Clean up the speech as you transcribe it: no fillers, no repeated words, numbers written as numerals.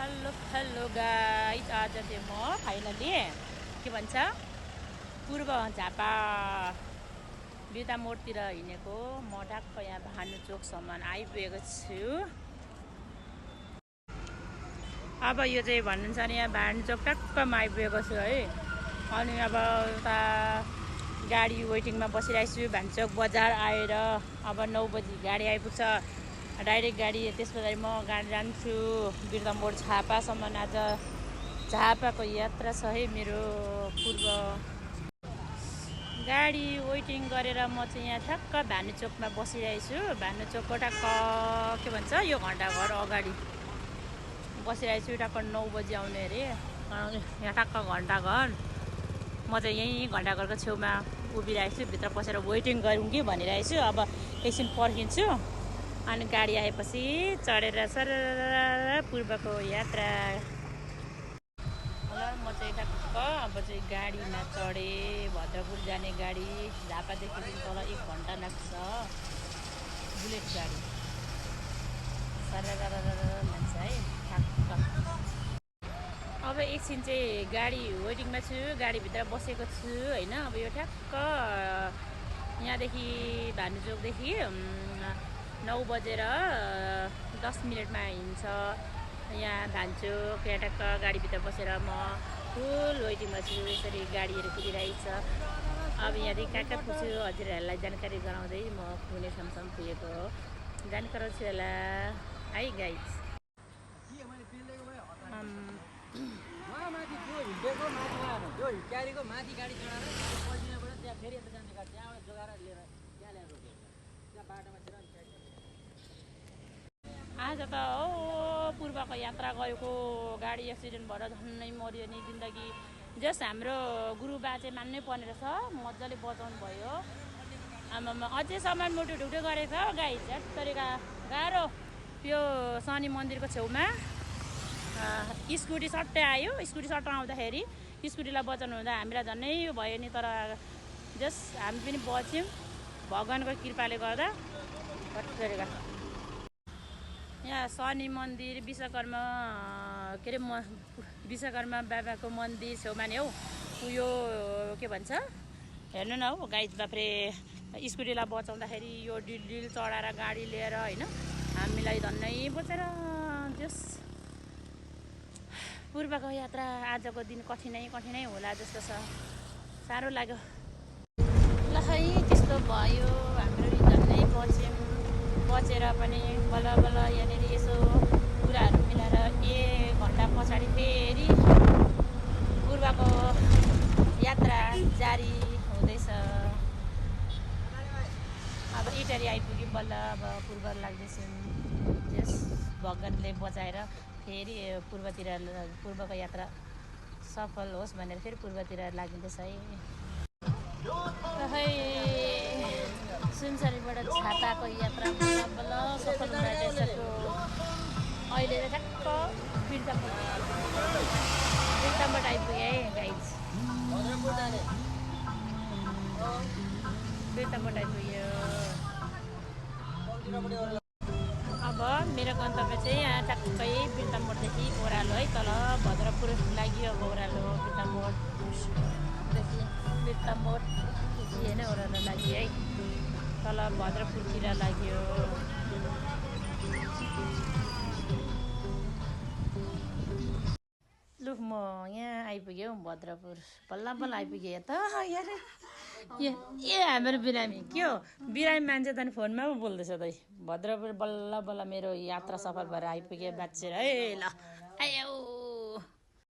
Hello guys, आज चाहिँ म फाइनली के भन्छ पूर्व झापा बिर्ता मोडतिर हिँडेको म ठ्याक्क यहाँ भानुचोकसम्म आइपुगेको छु। अब यो चाहिँ भन्नुहुन्छ नि यहाँ भानुचोक टक्कमा आइपुगेको छु है। अनि अब उता गाडी वेटिङमा बसिरहेको छु। भानुचोक बजार आएर अब 9 बजी गाडी आइपुग्छ, डाइरेक्ट गाडी। त्यस पछाडि म गाडी जान्छु बिर्ता मोड झापासम्म। आज झापाको यात्रा छ है मेरो। पूर्व गाडी वेटिङ गरेर म चाहिँ यहाँ ठ्याक्क भानुचोकमा बसिरहेको छु। भानुचोकको ठ्याक्क के भन्छ यो घन्टाघर अगाडि बसिरहेको छु। ठ्याक्क 9 बजी आउने अरे यहाँ ठ्याक्क घन्टाघर। म चाहिँ यहीँ घन्टाघरको छेउमा उभिरहेको छु, भित्र पसेर वेटिङ गरौँ कि भनिरहेको छु। अब एकछिन पर्खिन्छु, अनि गाडी आएपछि चढेर सर पूर्वको यात्रा। ल म चाहिँ ठ्याक्क अब चाहिँ गाडीमा चढेँ। भद्रपुर जाने गाडी झापादेखि तल 1 घन्टा लाग्छ, बुलेट गाडी। सर लान्छ है ठ्याक्क। अब एकछिन चाहिँ गाडी वेटिङमा छु, गाडीभित्र बसेको छु होइन। अब यो ठ्याक्क यहाँदेखि भानुचोकदेखि 9 बजेर 10 मिनटमा हिँड्छ यहाँ भानुचोक। यहाँ ठ्याक्क गाडीभित्र बसेर म फुल वेटिङमा छु। यसरी गाडीहरू कुदिरहेको छ। अब यहाँदेखि कहाँ कहाँ पुग्छु हजुरहरूलाई जानकारी गराउँदै म पुग्ने ठाउँसम्म पुगेको हो, जानकारी गराउँछु होला है गाइस। आज त पूर्वको यात्रा गएको गाडी एक्सिडेन्ट भएर झन्नै मऱ्यो नि जिन्दगी। जस हाम्रो गुरु बाजे मान्नै पर्ने रहेछ, मजाले बचाउनु भयो। आमामा अझै सामान मुटु ढुक्टो गरेको छ गाई। झट्टरीका गाह्रो यो शनि मन्दिरको छेउमा स्कुटी सट्टै आयो। स्कुटी सट्ट आउँदाखेरि स्कुटीलाई बचाउनु हुँदा हामीलाई झन्नै भयो नि। तर जस हामी पनि बच्यौँ भगवान्को कृपाले गर्दा। झट्टरीका यहाँ शनि मन्दिर विश्वकर्मा के अरे विश्वकर्मा बाबाको मन्दिर छेउमा नि हौ उयो के भन्छ हेर्नु न हौ गाइस। बाफ्रे स्कुटीलाई बचाउँदाखेरि यो डिल चढाएर गाडी लिएर होइन हामीलाई धन्नै बचेर। जस पूर्वको यात्रा आजको दिन कठिनै होला जस्तो छ, साह्रो लाग्यो। ल है त्यस्तो भयो, हाम्रो झन्नै बचेर पनि बल्ल बल्ल यहाँनिर यसो कुराहरू मिलाएर 1 घन्टा पछाडि फेरि पूर्वको यात्रा जारी हुँदैछ। अब इटरी आइपुग्यो बल्ल। अब पूर्व लाग्दैछौँ। जस भगवान्ले बचाएर फेरि पूर्वको यात्रा सफल होस् भनेर फेरि पूर्वतिर लागिँदैछ है। सुनसरीबाट झापाको यात्रा बल्ल सफल हुँदैछ। अहिले चाहिँ ठ्याक्क बिर्तामोड आइपुग्यो है गाइज। बिर्तामोड आइपुग्यो। अब मेरो गन्तव्य चाहिँ यहाँ ठ्याक्कै बिर्तामोडदेखि ओह्रालो है, तल भद्रपुर लाग्यो। अब ओह्रालो बिर्तामोडदेखि होइन ओह्रालो लाग्यो है, तल भद्रपुरतिर लाग्यो। लु म यहाँ आइपुग्यो भद्रपुर, बल्ल बल्ल आइपुग्यो त यार। ए हाम्रो बिरामी के हो, बिरामी मान्छे त फोनमा पो बोल्दैछ त। भद्रपुर बल्ल बल्ल मेरो यात्रा सफल भएर आइपुग्यो बाँचेर है। ल आयो